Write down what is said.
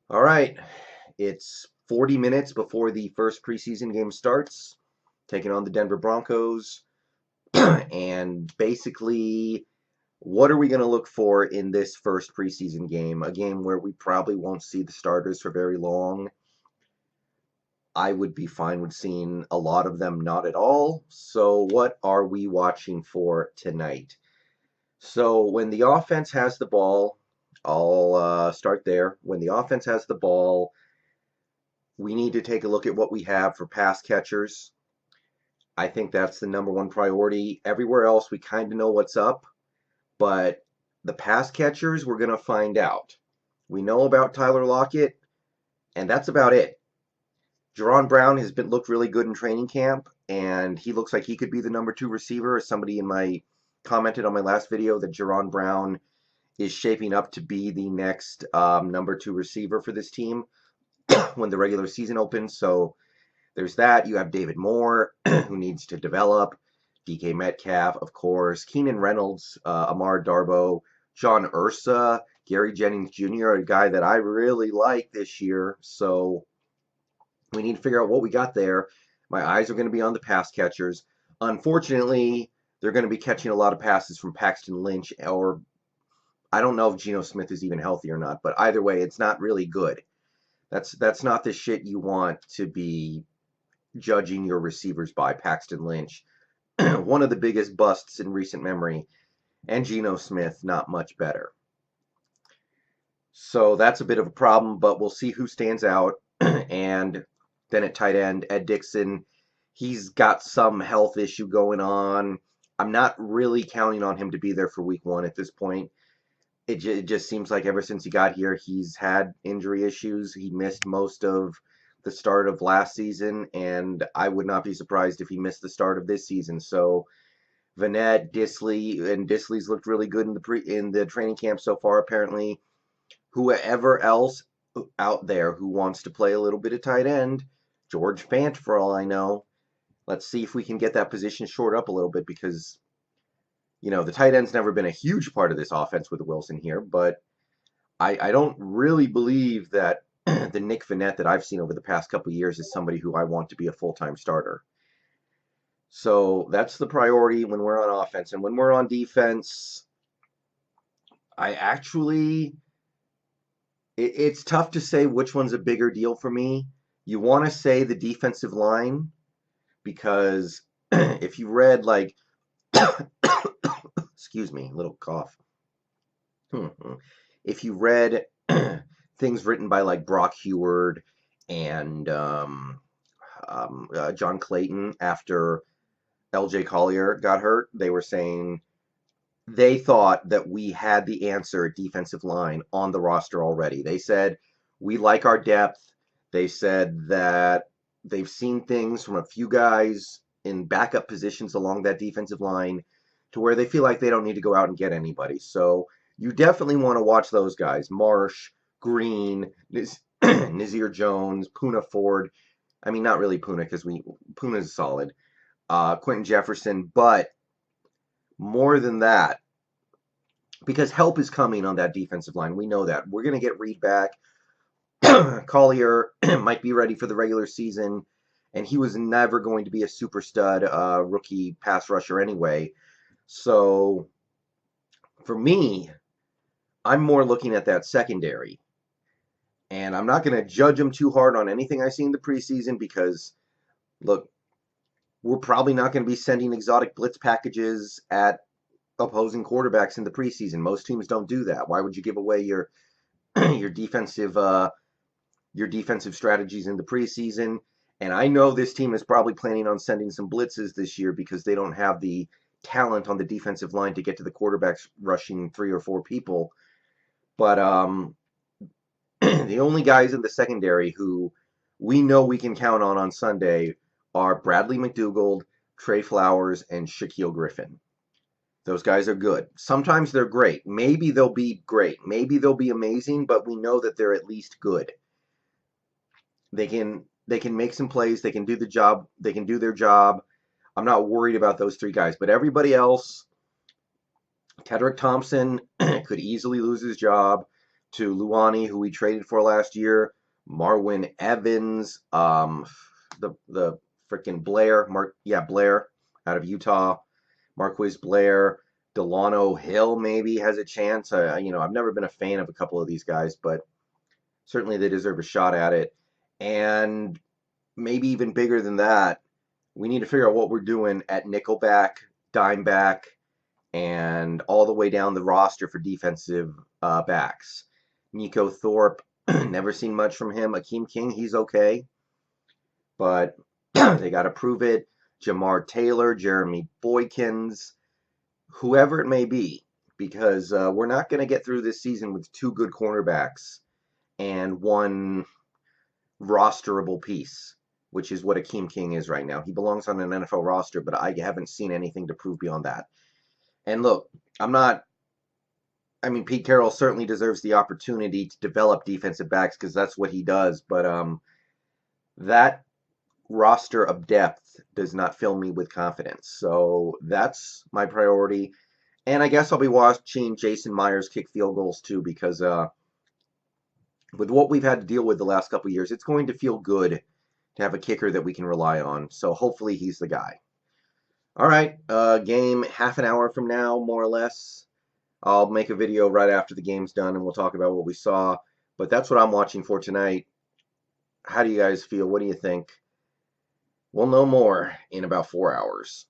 All right, it's 40 minutes before the first preseason game starts, taking on the Denver Broncos. And basically, what are we going to look for in this first preseason game? A game where we probably won't see the starters for very long. I would be fine with seeing a lot of them not at all. So, what are we watching for tonight? So, when the offense has the ball, I'll start there. When the offense has the ball, we need to take a look at what we have for pass catchers. I think that's the number one priority. Everywhere else, we kind of know what's up, but the pass catchers, we're going to find out. We know about Tyler Lockett, and that's about it. Jaron Brown has been looked really good in training camp, and he looks like he could be the number two receiver. Somebody in my commented on my last video that Jaron Brown is shaping up to be the next number two receiver for this team when the regular season opens. So there's that. You have David Moore, who needs to develop. DK Metcalf, of course. Keenan Reynolds, Amar Darbo, John Ursa, Gary Jennings Jr., a guy that I really like this year. So we need to figure out what we got there. My eyes are going to be on the pass catchers. Unfortunately, they're going to be catching a lot of passes from Paxton Lynch, or I don't know if Geno Smith is even healthy or not, but either way, it's not really good. That's not the shit you want to be judging your receivers by. Paxton Lynch, one of the biggest busts in recent memory, and Geno Smith, not much better. So that's a bit of a problem, but we'll see who stands out. And then at tight end, Ed Dixon, he's got some health issue going on. I'm not really counting on him to be there for week one at this point. It just seems like ever since he got here, he's had injury issues. He missed most of the start of last season, and I would not be surprised if he missed the start of this season. So Vanette, Disley, and Disley's looked really good in the training camp so far. Apparently, whoever else out there who wants to play a little bit of tight end, George Fant, for all I know, let's see if we can get that position shored up a little bit because the tight end's never been a huge part of this offense with Wilson here, but I don't really believe that the Nick Vanette that I've seen over the past couple of years is somebody who I want to be a full-time starter. So that's the priority when we're on offense. And when we're on defense, I actually, it's tough to say which one's a bigger deal for me. You want to say the defensive line because if you read excuse me, little cough. If you read things written by like Brock Heward and John Clayton after LJ Collier got hurt, they were saying they thought that we had the answer at defensive line on the roster already. They said we like our depth. They said that they've seen things from a few guys in backup positions along that defensive line to where they feel like they don't need to go out and get anybody. So you definitely want to watch those guys. Marsh, Green, Nazir Jones, Puna Ford. I mean, not really Puna because Puna's solid. Quentin Jefferson, but more than that, because help is coming on that defensive line. We know that. We're going to get Reed back. Collier might be ready for the regular season, and he was never going to be a super stud rookie pass rusher anyway. So for me, I'm more looking at that secondary. And I'm not going to judge them too hard on anything I see in the preseason because, look, we're probably not going to be sending exotic blitz packages at opposing quarterbacks in the preseason. Most teams don't do that. Why would you give away your your defensive strategies in the preseason? And I know this team is probably planning on sending some blitzes this year because they don't have the talent on the defensive line to get to the quarterbacks rushing 3 or 4 people. But the only guys in the secondary who we know we can count on Sunday are Bradley McDougald, Trey Flowers, and Shaquille Griffin. Those guys are good. Sometimes they're great. Maybe they'll be great. Maybe they'll be amazing, but we know that they're at least good. They can make some plays. They can do the job. They can do their job. I'm not worried about those 3 guys, but everybody else, Tedrick Thompson could easily lose his job. to Luani, who we traded for last year, Marwin Evans, the freaking Blair, Blair out of Utah, Marquise Blair, Delano Hill maybe has a chance. I've never been a fan of a couple of these guys, but certainly they deserve a shot at it. And maybe even bigger than that, we need to figure out what we're doing at nickelback, dimeback, and all the way down the roster for defensive backs. Nico Thorpe, never seen much from him. Akeem King, he's okay, but they got to prove it. Jamar Taylor, Jeremy Boykins, whoever it may be, because we're not going to get through this season with two good cornerbacks and one rosterable piece, which is what Akeem King is right now. He belongs on an NFL roster, but I haven't seen anything to prove beyond that. And look, Pete Carroll certainly deserves the opportunity to develop defensive backs because that's what he does, but that roster of depth does not fill me with confidence. So that's my priority. And I guess I'll be watching Jason Myers kick field goals too, because with what we've had to deal with the last couple of years, it's going to feel good to have a kicker that we can rely on. So hopefully he's the guy. All right, game half an hour from now, more or less. I'll make a video right after the game's done and we'll talk about what we saw. But that's what I'm watching for tonight. How do you guys feel? What do you think? We'll know more in about 4 hours.